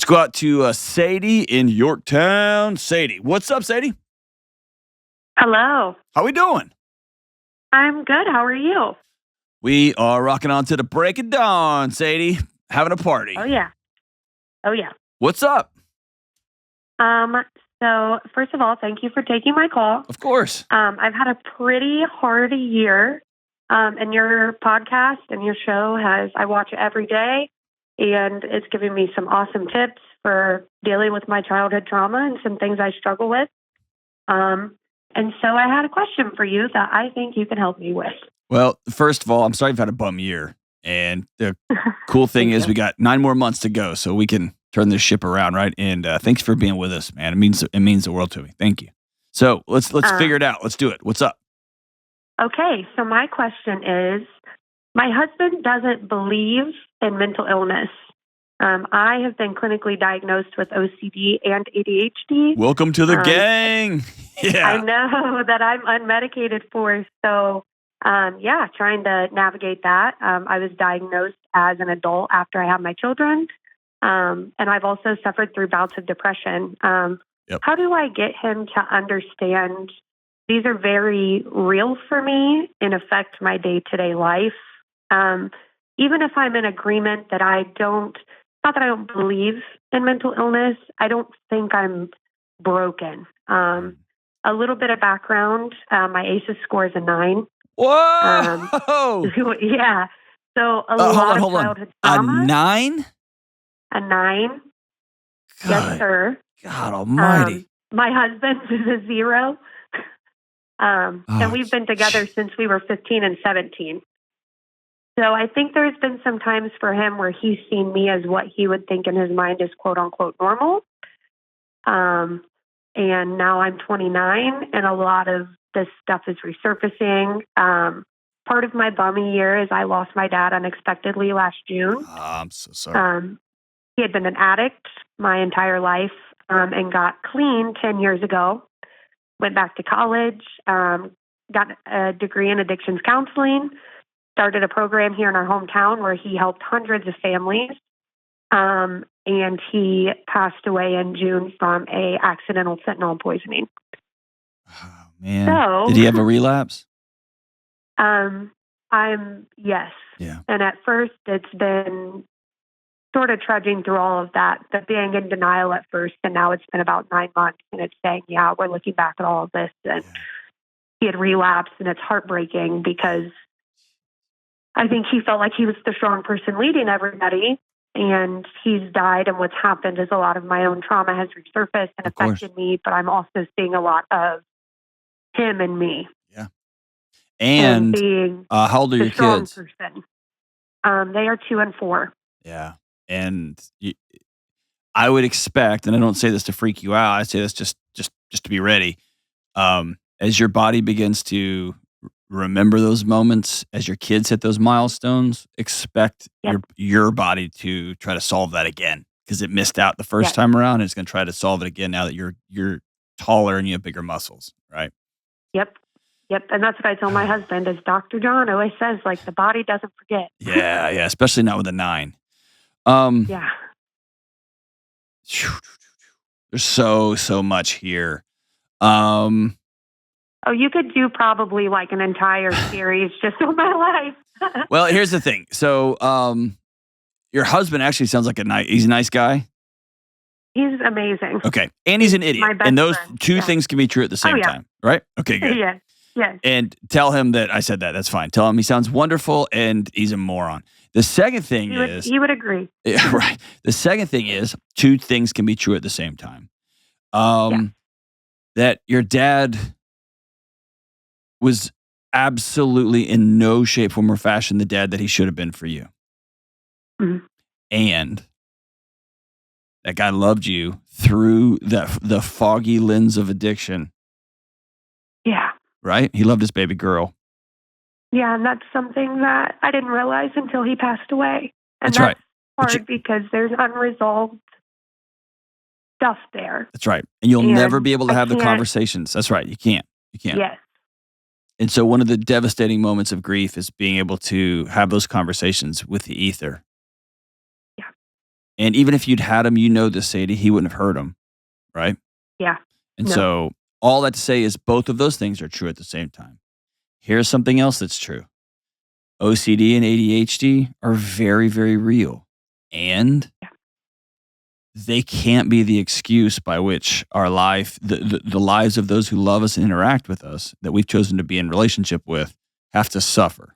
Let's go out to Sadie in Yorktown. Sadie, what's up, Sadie? Hello. How we doing? I'm good. How are you? We are rocking on to the break of dawn, Sadie. Having a party. Oh yeah. Oh yeah. What's up? Um, so first of all, thank you for taking my call. Of course. I've had a pretty hard year. And your podcast and your show I watch it every day, and it's giving me some awesome tips for dealing with my childhood trauma and some things I struggle with. And so I had a question for you that I think you can help me with. Well, first of all, I'm sorry you've had a bum year. And the cool thing is we got 9 more months to go, so we can turn this ship around, right? And thanks for being with us, man. It means the world to me. Thank you. So let's figure it out. Let's do it. What's up? Okay, so my question is, my husband doesn't believe in mental illness. I have been clinically diagnosed with OCD and ADHD. Welcome to the gang. Yeah. I know that I'm unmedicated for, so trying to navigate that. I was diagnosed as an adult after I had my children, and I've also suffered through bouts of depression. How do I get him to understand these are very real for me and affect my day-to-day life? Even if I'm in agreement that not that I don't believe in mental illness, I don't think I'm broken. A little bit of background, my ACEs score is a 9. Whoa! Yeah. So a lot of childhood trauma. A 9? A 9. God, Yes, sir. God almighty. My husband is a 0. And we've been together since we were 15 and 17. So I think there's been some times for him where he's seen me as what he would think in his mind is quote unquote normal. And now I'm 29 and a lot of this stuff is resurfacing. Part of my bummy year is I lost my dad unexpectedly last June. I'm so sorry. He had been an addict my entire life and got clean 10 years ago. Went back to college, got a degree in addictions counseling, started a program here in our hometown where he helped hundreds of families. And he passed away in June from a accidental fentanyl poisoning. Oh, man. Did he have a relapse? Yes. Yeah. And at first it's been sort of trudging through all of that, but being in denial at first, and now it's been about 9 months, and it's saying, yeah, we're looking back at all of this, and he had relapsed, and it's heartbreaking because I think he felt like he was the strong person leading everybody, and he's died, and what's happened is a lot of my own trauma has resurfaced and affected me, but I'm also seeing a lot of him and me. Yeah. And being how old are your kids? Person. They are 2 and 4. Yeah. And I would expect, and I don't say this to freak you out, I say this just to be ready. As your body begins to remember those moments, as your kids hit those milestones, expect your body to try to solve that again because it missed out the first time around, and it's going to try to solve it again now that you're taller and you have bigger muscles, right? Yep. And that's what I tell my husband, as Dr. John always says, like, the body doesn't forget. Yeah, especially not with a 9. Yeah. There's so much here. You could do probably like an entire series just on my life. Well, here's the thing. So, your husband actually sounds like he's a nice guy. He's amazing. Okay. And he's an idiot. And those two things can be true at the same time, right? Okay, good. Yes. And tell him that I said that. That's fine. Tell him he sounds wonderful and he's a moron. The second thing he would agree. Yeah, right. The second thing is 2 things can be true at the same time. That your dad was absolutely in no shape, form, or fashion the dad that he should have been for you. Mm-hmm. And that guy loved you through the foggy lens of addiction. Yeah. Right? He loved his baby girl. Yeah, and that's something that I didn't realize until he passed away. And that's right. Hard because there's unresolved stuff there. That's right. And you'll never be able to have the conversations. That's right. You can't. Yes. And so one of the devastating moments of grief is being able to have those conversations with the ether. Yeah. And even if you'd had him, this, Sadie, he wouldn't have hurt him, right? Yeah. And No. so all that to say is both of those things are true at the same time. Here's something else that's true. OCD and ADHD are very, very real. And Yeah. they can't be the excuse by which our life, the lives of those who love us and interact with us that we've chosen to be in relationship with, have to suffer.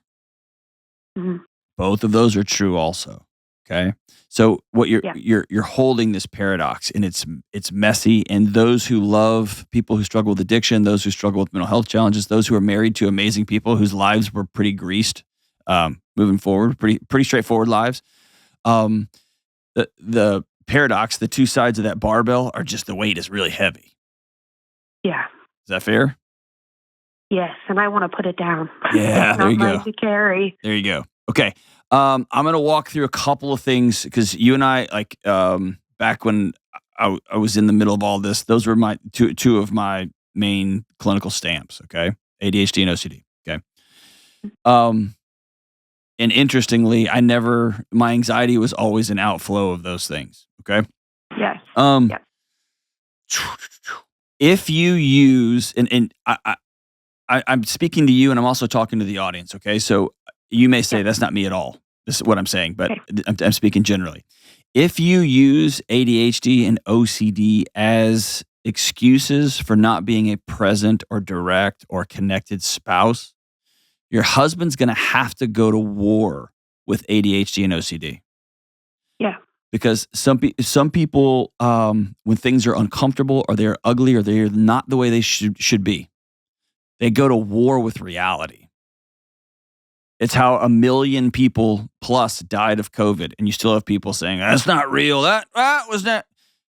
Mhm. Both of those are true also. Okay. So what Yeah. you're holding this paradox, and it's messy. And those who love people who struggle with addiction, those who struggle with mental health challenges, those who are married to amazing people whose lives were pretty greased, moving forward, pretty straightforward lives. Um, the paradox, the two sides of that barbell are just the weight is really heavy. Yeah. Is that fair? Yes, and I want to put it down. Yeah, It's there not you mine go. to carry. There you go. Okay. I'm going to walk through a couple of things because you and I, back when I was in the middle of all this, those were my two of my main clinical stamps. Okay. ADHD and OCD. Okay. Um, and interestingly, my anxiety was always an outflow of those things. Okay. Yes. Um, Yep. if you use, and I'm speaking to you and I'm also talking to the audience. Okay. So you may say Yep. that's not me at all. This is what I'm saying, but Okay. I'm speaking generally. If you use ADHD and OCD as excuses for not being a present or direct or connected spouse, your husband's going to have to go to war with ADHD and OCD. Yeah. Because some people, when things are uncomfortable or they're ugly or they're not the way they should be, they go to war with reality. It's how 1 million people plus died of COVID, and you still have people saying, "That's not real. That was not."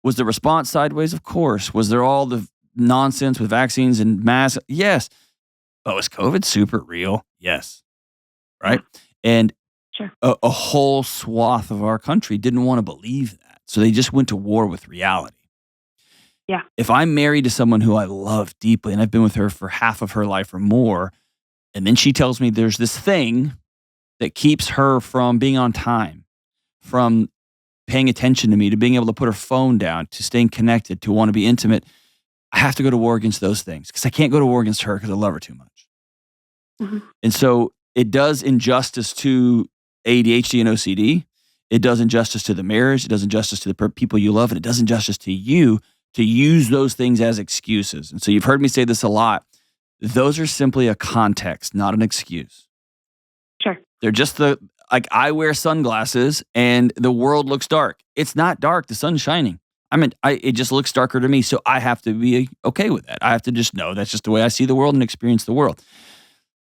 Was the response sideways? Of course. Was there all the nonsense with vaccines and masks? Yes. But was COVID super real? Yes. Right? Yeah. And Sure. a whole swath of our country didn't want to believe that. So they just went to war with reality. Yeah. If I'm married to someone who I love deeply and I've been with her for half of her life or more, and then she tells me there's this thing that keeps her from being on time, from paying attention to me, to being able to put her phone down, to staying connected, to want to be intimate, I have to go to war against those things because I can't go to war against her because I love her too much. Mhm. And so it does injustice to ADHD and OCD. It does injustice to the marriage. It does injustice to the people you love. And it does injustice to you to use those things as excuses. And so you've heard me say this a lot. Those are simply a context, not an excuse. Sure. They're just like I wear sunglasses and the world looks dark. It's not dark. The sun's shining. It just looks darker to me. So I have to be okay with that. I have to just know that's just the way I see the world and experience the world.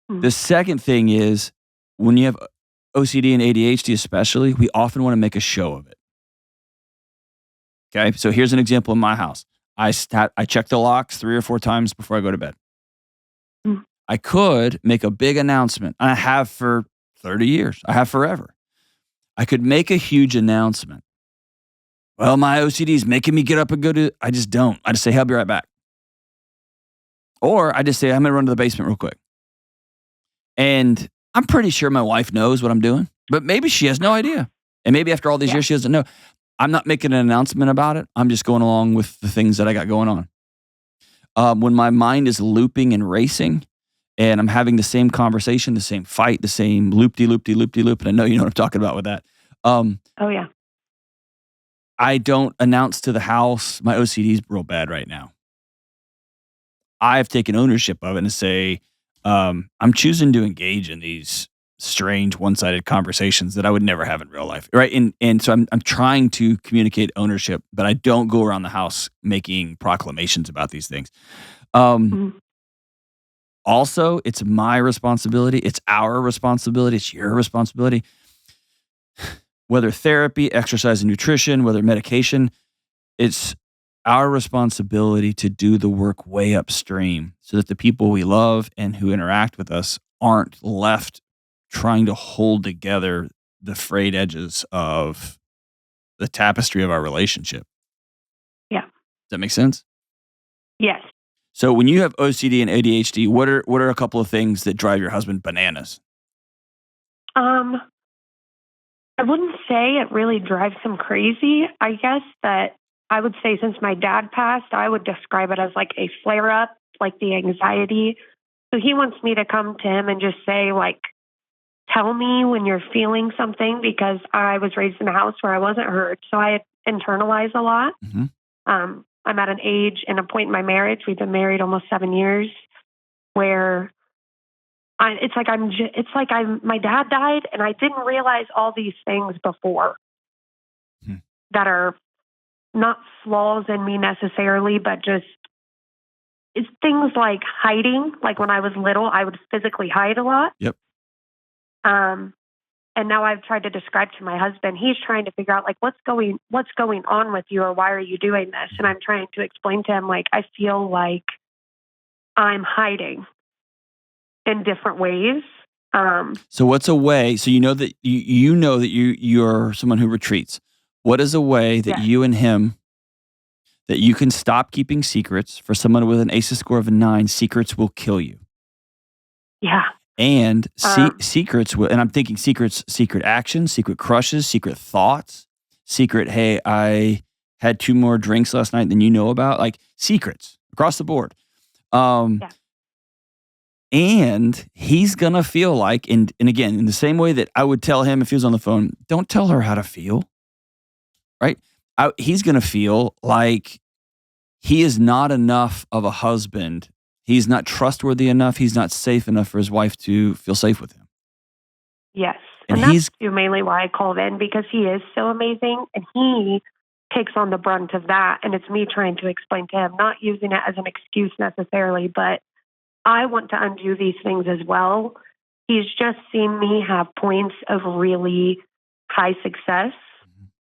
Mhm. The second thing is when you have OCD and ADHD, especially, we often want to make a show of it. Okay. So here's an example in my house. I check the locks 3 or 4 times before I go to bed. Mhm. I could make a big announcement. I have for 30 years. I have forever. I could make a huge announcement. Well, my OCD is making me get up and go to, I just don't. I just say, I'll be right back. Or I just say, I'm going to run to the basement real quick. And I'm pretty sure my wife knows what I'm doing, but maybe she has no idea. And maybe after all these years, she doesn't know. I'm not making an announcement about it. I'm just going along with the things that I got going on. When my mind is looping and racing and I'm having the same conversation, the same fight, the same loop-de-loop-de-loop-de-loop, and I know you know what I'm talking about with that. Oh, yeah. I don't announce to the house, my OCD is real bad right now. I've taken ownership of it and say, I'm choosing to engage in these strange one-sided conversations that I would never have in real life. Right. And so I'm trying to communicate ownership, but I don't go around the house making proclamations about these things. Mhm. Also, it's my responsibility. It's our responsibility. It's your responsibility. Whether therapy, exercise and nutrition, whether medication, it's our responsibility to do the work way upstream so that the people we love and who interact with us aren't left trying to hold together the frayed edges of the tapestry of our relationship. Yeah. Does that make sense? Yes. So when you have OCD and ADHD, what are a couple of things that drive your husband bananas? I wouldn't say it really drives him crazy. I guess that I would say since my dad passed, I would describe it as like a flare up, like the anxiety. So he wants me to come to him and just say, like, tell me when you're feeling something because I was raised in a house where I wasn't heard. So I internalize a lot. Hmm. I'm at an age and a point in my marriage. We've been married almost 7 years where my dad died and I didn't realize all these things before Hmm. that are not flaws in me necessarily, but just it's things like hiding. Like when I was little, I would physically hide a lot. Yep. And now I've tried to describe to my husband, he's trying to figure out like what's going on with you or why are you doing this? And I'm trying to explain to him like I feel like I'm hiding in different ways. So what's a way? So you know that you're someone who retreats. What is a way that Yeah. you and him that you can stop keeping secrets? For someone with an ACEs score of a 9, secrets will kill you. Yeah. And secrets will, and I'm thinking secrets, secret actions, secret crushes, secret thoughts, secret, hey, I had 2 more drinks last night than you know about, like secrets across the board. Yeah. And he's gonna feel like, and again, in the same way that I would tell him if he was on the phone, don't tell her how to feel, right? He's gonna feel like he is not enough of a husband. He's not trustworthy enough. He's not safe enough for his wife to feel safe with him. Yes. And that's mainly why I called in because he is so amazing and he takes on the brunt of that. And it's me trying to explain to him, not using it as an excuse necessarily, but I want to undo these things as well. He's just seen me have points of really high success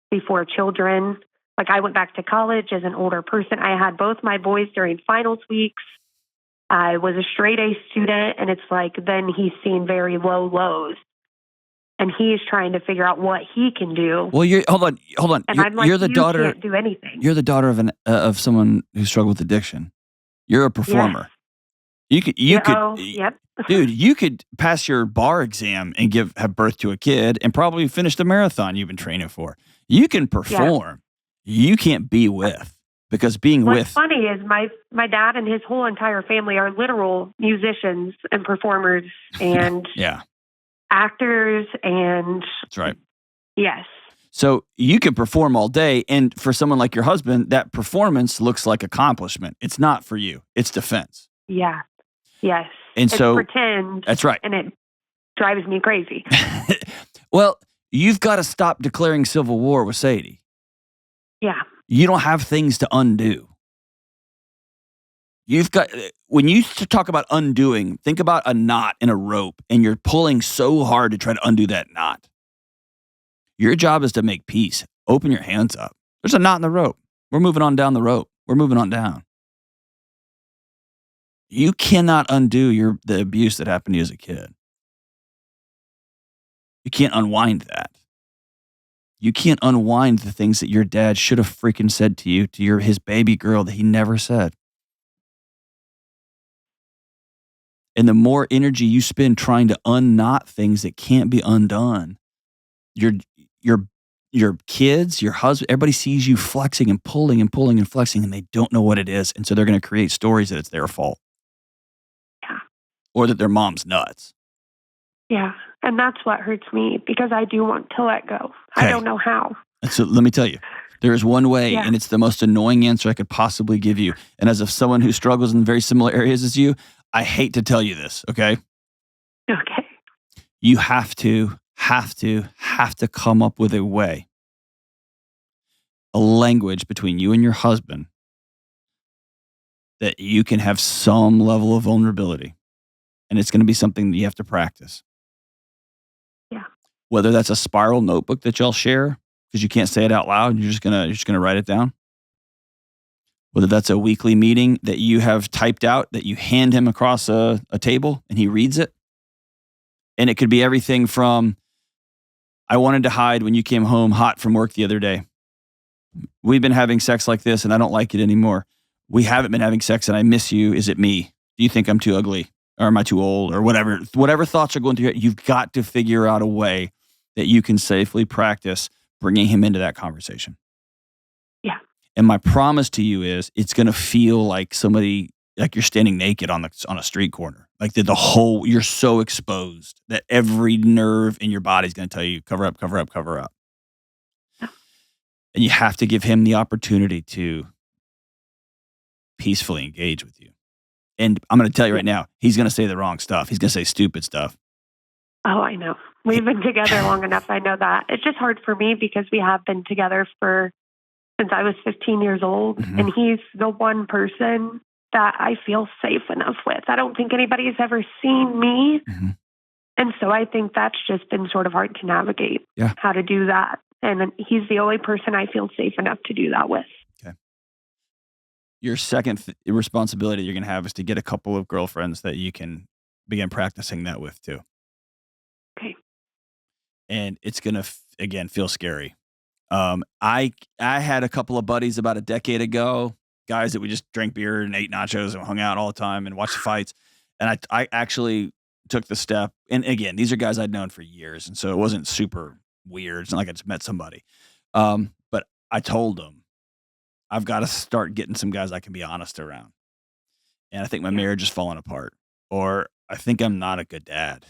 before children. Like I went back to college as an older person. I had both my boys during finals weeks. I was a straight A student, and it's like then he's seen very low lows, and he's trying to figure out what he can do. Well, hold on. And I'm like, you're the daughter. Can't do anything. You're the daughter of someone who struggled with addiction. You're a performer. Yes. Yep. Dude, you could pass your bar exam and have birth to a kid and probably finish the marathon you've been training for. You can perform. Yeah. You can't be with. Because What's funny is my dad and his whole entire family are literal musicians and performers and actors and that's right. Yes. So you can perform all day, and for someone like your husband, that performance looks like accomplishment. It's not for you. It's defense. Yeah. Yes. And it's so pretend. That's right. And it drives me crazy. Well, you've got to stop declaring civil war with Sadie. Yeah. You don't have things to undo. When you talk about undoing, think about a knot in a rope and you're pulling so hard to try to undo that knot. Your job is to make peace. Open your hands up. There's a knot in the rope. We're moving on down the rope. We're moving on down. You cannot undo the abuse that happened to you as a kid. You can't unwind that. You can't unwind the things that your dad should have freaking said to you, to his baby girl that he never said. And the more energy you spend trying to unknot things that can't be undone, your kids, your husband, everybody sees you flexing and pulling and pulling and flexing, and they don't know what it is. And so they're going to create stories that it's their fault. Yeah. Or that their mom's nuts. Yeah. And that's what hurts me because I do want to let go. Okay. I don't know how. So let me tell you, there is one way, and it's the most annoying answer I could possibly give you. And as of someone who struggles in very similar areas as you, I hate to tell you this, okay? Okay. You have to come up with a way, a language between you and your husband that you can have some level of vulnerability. And it's going to be something that you have to practice. Yeah. Whether that's a spiral notebook that y'all share because you can't say it out loud, you're just gonna write it down. Whether that's a weekly meeting that you have typed out that you hand him across a table and he reads it. And it could be everything from, I wanted to hide when you came home hot from work the other day. We've been having sex like this and I don't like it anymore. We haven't been having sex and I miss you. Is it me? Do you think I'm too ugly? Or am I too old? Or whatever thoughts are going through your head, you've got to figure out a way that you can safely practice bringing him into that conversation. Yeah. And my promise to you is it's going to feel like like you're standing naked on a street corner. Like you're so exposed that every nerve in your body is going to tell you, cover up, cover up, cover up. Yeah. And you have to give him the opportunity to peacefully engage with you. And I'm going to tell you right now, he's going to say the wrong stuff. He's going to say stupid stuff. Oh, I know. We've been together long enough. I know that. It's just hard for me because we have been together since I was 15 years old. Mhm. And he's the one person that I feel safe enough with. I don't think anybody's ever seen me. Mhm. And so I think that's just been sort of hard to navigate how to do that. And he's the only person I feel safe enough to do that with. Okay. Your second responsibility you're going to have is to get a couple of girlfriends that you can begin practicing that with too. Okay. And it's going to, again, feel scary. I had a couple of buddies about a decade ago, guys that we just drank beer and ate nachos and hung out all the time and watched the fights. And I actually took the step. And again, these are guys I'd known for years. And so it wasn't super weird. It's not like I just met somebody. But I told them, I've got to start getting some guys I can be honest around. And I think my marriage is falling apart. Or I think I'm not a good dad.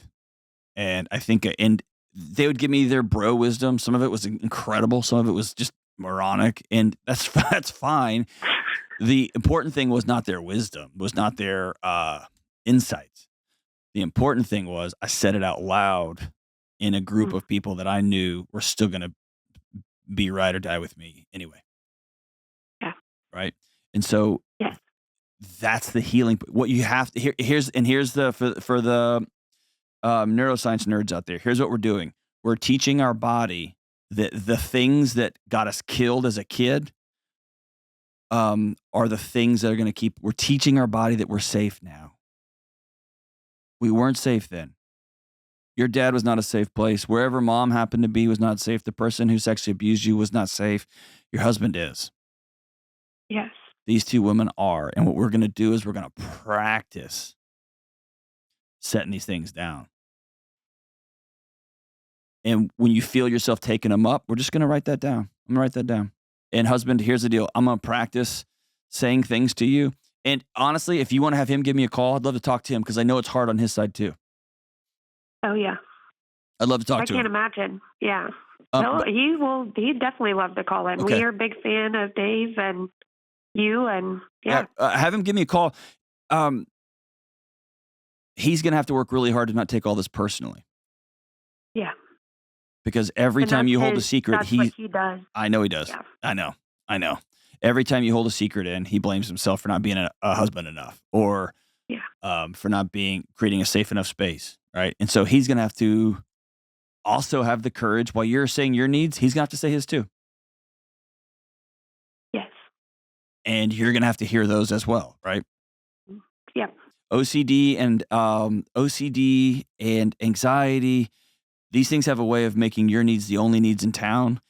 And I think, and they would give me their bro wisdom. Some of it was incredible. Some of it was just moronic. And that's fine. The important thing was not their wisdom, was not their insights. The important thing was I said it out loud in a group of people that I knew were still going to be ride or die with me anyway. Yeah. Right. And so that's the healing. What you have to here's the for the neuroscience nerds out there. Here's what we're doing. We're teaching our body that the things that got us killed as a kid are the things that are going to keep. We're teaching our body that we're safe now. We weren't safe then. Your dad was not a safe place. Wherever mom happened to be was not safe. The person who sexually abused you was not safe. Your husband is. Yes. These two women are. And what we're going to do is we're going to practice setting these things down. And when you feel yourself taking them up, we're just going to write that down. I'm going to write that down. And husband, here's the deal. I'm going to practice saying things to you. And honestly, if you want to have him give me a call, I'd love to talk to him because I know it's hard on his side too. Oh, yeah. I'd love to talk to him. I can't imagine. Yeah. He'd definitely love to call in. Okay. We are a big fan of Dave and you and have him give me a call. He's going to have to work really hard to not take all this personally. Yeah. Because every time you hold a secret, that's what he does. I know he does. Yeah. I know. Every time you hold a secret in, he blames himself for not being a husband enough or for not creating a safe enough space. Right. And so he's going to have to also have the courage while you're saying your needs, he's going to have to say his too. Yes. And you're going to have to hear those as well. Right. Yeah. OCD and anxiety, these things have a way of making your needs the only needs in town.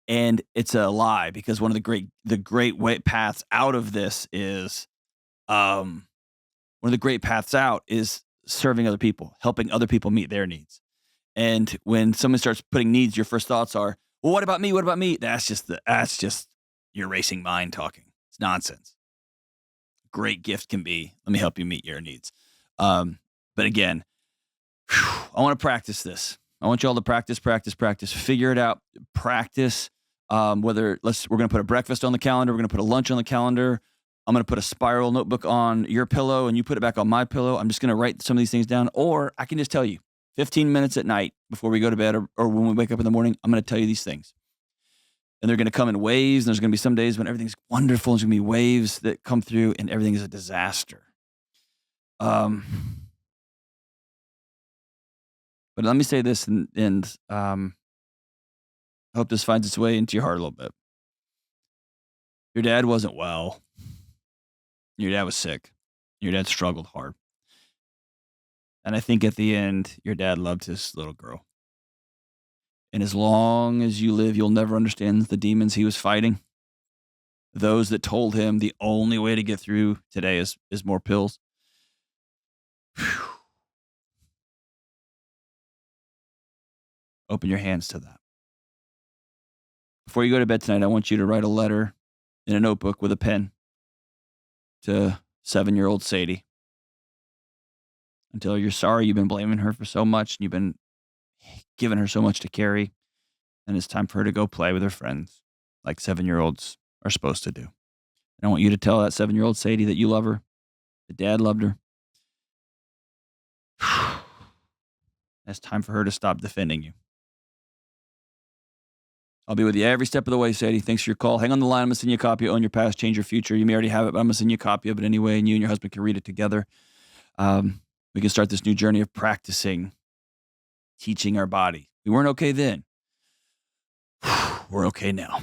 And it's a lie because one of the great way paths out of this is, one of the great paths out is serving other people, helping other people meet their needs. And when someone starts putting needs, your first thoughts are, well, what about me? What about me? That's just your racing mind talking. It's nonsense. Great gift can be, let me help you meet your needs. But again, I want to practice this. I want you all to practice, figure it out, practice. We're going to put a breakfast on the calendar. We're going to put a lunch on the calendar. I'm going to put a spiral notebook on your pillow and you put it back on my pillow. I'm just going to write some of these things down, or I can just tell you 15 minutes at night before we go to bed or when we wake up in the morning, I'm going to tell you these things. And they're going to come in waves. And there's going to be some days when everything's wonderful. There's going to be waves that come through and everything is a disaster. But let me say this and I hope this finds its way into your heart a little bit. Your dad wasn't well. Your dad was sick. Your dad struggled hard. And I think at the end, your dad loved his little girl. And as long as you live, you'll never understand the demons he was fighting. Those that told him the only way to get through today is more pills. Whew. Open your hands to that. Before you go to bed tonight, I want you to write a letter in a notebook with a pen to 7-year-old Sadie and tell her you're sorry you've been blaming her for so much and you've been giving her so much to carry, and it's time for her to go play with her friends like 7-year-olds are supposed to do. And I want you to tell that 7-year-old Sadie that you love her, that dad loved her. It's time for her to stop defending you. I'll be with you every step of the way, Sadie. Thanks for your call. Hang on the line. I'm going to send you a copy of Own Your Past, Change Your Future. You may already have it, but I'm going to send you a copy of it anyway, and you and your husband can read it together. We can start this new journey of practicing teaching our body. We weren't okay then. We're okay now.